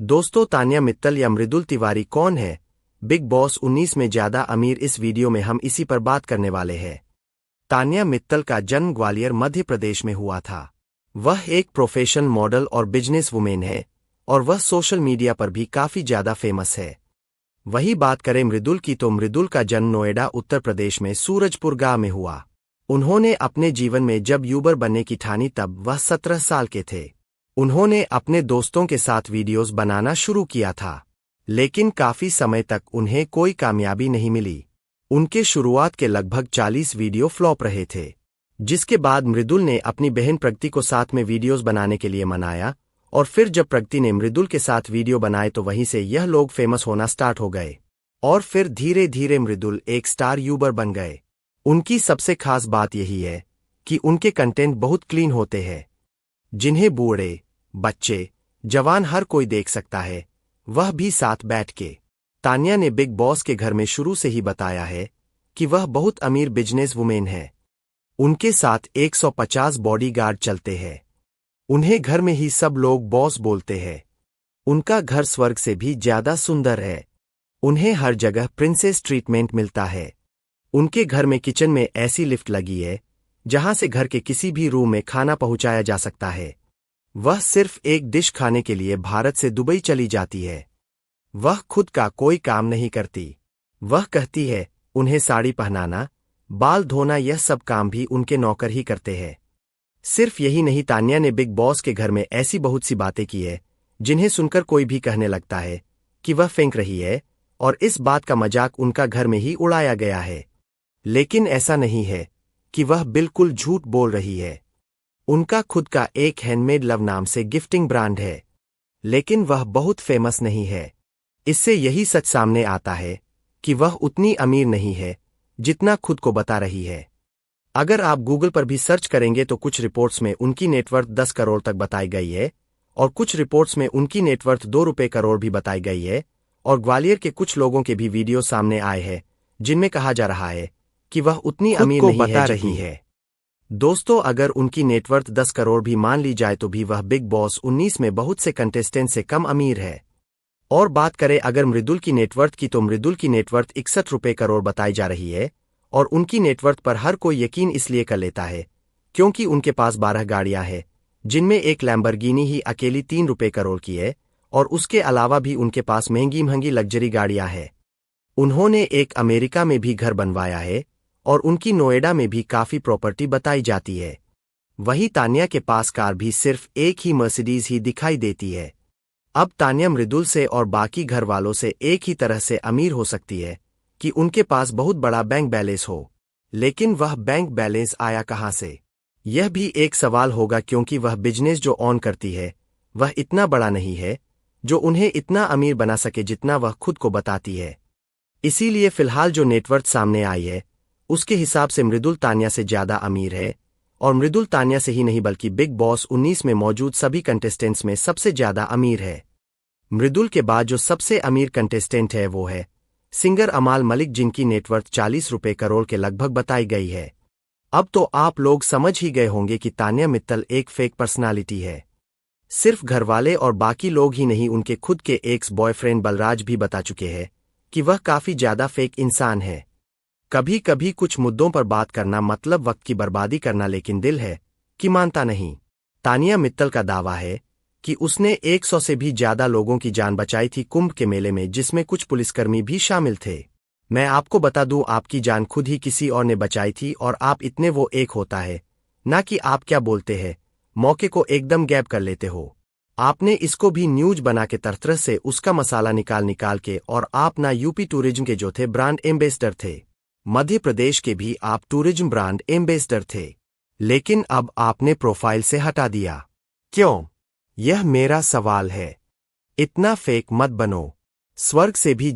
दोस्तों, तान्या मित्तल या मृदुल तिवारी कौन है? बिग बॉस 19 में ज्यादा अमीर। इस वीडियो में हम इसी पर बात करने वाले हैं। तान्या मित्तल का जन्म ग्वालियर मध्य प्रदेश में हुआ था। वह एक प्रोफेशनल मॉडल और बिजनेस वुमेन है और वह सोशल मीडिया पर भी काफी ज्यादा फेमस है। वही बात करें मृदुल की तो मृदुल का जन्म नोएडा उत्तर प्रदेश में सूरजपुर गांव में हुआ। उन्होंने अपने जीवन में जब यूबर बनने की ठानी तब वह 17 साल के थे। उन्होंने अपने दोस्तों के साथ वीडियोस बनाना शुरू किया था, लेकिन काफी समय तक उन्हें कोई कामयाबी नहीं मिली। उनके शुरुआत के लगभग 40 वीडियो फ्लॉप रहे थे, जिसके बाद मृदुल ने अपनी बहन प्रगति को साथ में वीडियोस बनाने के लिए मनाया और फिर जब प्रगति ने मृदुल के साथ वीडियो बनाए तो वहीं से यह लोग फेमस होना स्टार्ट हो गए और फिर धीरे धीरे मृदुल एक स्टार यूबर बन गए। उनकी सबसे खास बात यही है कि उनके कंटेंट बहुत क्लीन होते हैं, जिन्हें बूढ़े, बच्चे, जवान हर कोई देख सकता है, वह भी साथ बैठ के। तान्या ने बिग बॉस के घर में शुरू से ही बताया है कि वह बहुत अमीर बिजनेस वुमेन है। उनके साथ 150 बॉडीगार्ड चलते हैं। उन्हें घर में ही सब लोग बॉस बोलते हैं। उनका घर स्वर्ग से भी ज्यादा सुंदर है। उन्हें हर जगह प्रिंसेस ट्रीटमेंट मिलता है। उनके घर में किचन में ऐसी लिफ्ट लगी है जहां से घर के किसी भी रूम में खाना पहुंचाया जा सकता है। वह सिर्फ एक डिश खाने के लिए भारत से दुबई चली जाती है। वह खुद का कोई काम नहीं करती। वह कहती है उन्हें साड़ी पहनाना, बाल धोना, यह सब काम भी उनके नौकर ही करते हैं। सिर्फ यही नहीं, तान्या ने बिग बॉस के घर में ऐसी बहुत सी बातें की है जिन्हें सुनकर कोई भी कहने लगता है कि वह फेंक रही है और इस बात का मजाक उनका घर में ही उड़ाया गया है। लेकिन ऐसा नहीं है कि वह बिल्कुल झूठ बोल रही है। उनका खुद का एक हैंडमेड लव नाम से गिफ्टिंग ब्रांड है, लेकिन वह बहुत फेमस नहीं है। इससे यही सच सामने आता है कि वह उतनी अमीर नहीं है जितना खुद को बता रही है। अगर आप गूगल पर भी सर्च करेंगे तो कुछ रिपोर्ट्स में उनकी नेटवर्थ 10 करोड़ तक बताई गई है और कुछ रिपोर्ट्स में उनकी नेटवर्थ 2 रुपये करोड़ भी बताई गई है। और ग्वालियर के कुछ लोगों के भी वीडियो सामने आए हैं जिनमें कहा जा रहा है कि वह उतनी अमीर नहीं बता रही है। दोस्तों, अगर उनकी नेटवर्थ 10 करोड़ भी मान ली जाए तो भी वह बिग बॉस 19 में बहुत से कंटेस्टेंट से कम अमीर है। और बात करें अगर मृदुल की नेटवर्थ की तो मृदुल की नेटवर्थ 61 रुपये करोड़ बताई जा रही है और उनकी नेटवर्थ पर हर कोई यकीन इसलिए कर लेता है क्योंकि उनके पास 12 गाड़ियां हैं, जिनमें एक लैम्बोर्गिनी ही अकेली 3 रुपये करोड़ की है और उसके अलावा भी उनके पास महंगी महंगी लग्जरी गाड़ियां हैं। उन्होंने एक अमेरिका में भी घर बनवाया है और उनकी नोएडा में भी काफी प्रॉपर्टी बताई जाती है। वही तान्या के पास कार भी सिर्फ एक ही मर्सिडीज ही दिखाई देती है। अब तान्या मृदुल से और बाकी घर वालों से एक ही तरह से अमीर हो सकती है कि उनके पास बहुत बड़ा बैंक बैलेंस हो, लेकिन वह बैंक बैलेंस आया कहां से, यह भी एक सवाल होगा क्योंकि वह बिजनेस जो ऑन करती है वह इतना बड़ा नहीं है जो उन्हें इतना अमीर बना सके जितना वह खुद को बताती है। इसीलिए फिलहाल जो नेटवर्थ सामने आई है उसके हिसाब से मृदुल तान्या से ज्यादा अमीर है और मृदुल तान्या से ही नहीं बल्कि बिग बॉस 19 में मौजूद सभी कंटेस्टेंट्स में सबसे ज्यादा अमीर है। मृदुल के बाद जो सबसे अमीर कंटेस्टेंट है वो है सिंगर अमाल मलिक, जिनकी नेटवर्थ 40 रुपये करोड़ के लगभग बताई गई है। अब तो आप लोग समझ ही गए होंगे कि तान्या मित्तल एक फेक पर्सनालिटी है। सिर्फ घरवाले और बाकी लोग ही नहीं, उनके खुद के एक्स बॉयफ्रेंड बलराज भी बता चुके हैं कि वह काफी ज्यादा फेक इंसान है। कभी कभी कुछ मुद्दों पर बात करना मतलब वक्त की बर्बादी करना, लेकिन दिल है कि मानता नहीं। तान्या मित्तल का दावा है कि उसने 100 से भी ज्यादा लोगों की जान बचाई थी कुंभ के मेले में, जिसमें कुछ पुलिसकर्मी भी शामिल थे। मैं आपको बता दूं, आपकी जान खुद ही किसी और ने बचाई थी और आप इतने वो एक होता है ना कि आप क्या बोलते हैं, मौके को एकदम गैब कर लेते हो। आपने इसको भी न्यूज बना के तरह से उसका मसाला निकाल के, और आप ना यूपी टूरिज्म के जो थे ब्रांड एम्बेसडर थे, मध्य प्रदेश के भी आप टूरिज्म ब्रांड एम्बेसडर थे, लेकिन अब आपने प्रोफाइल से हटा दिया। क्यों? यह मेरा सवाल है। इतना फेक मत बनो। स्वर्ग से भी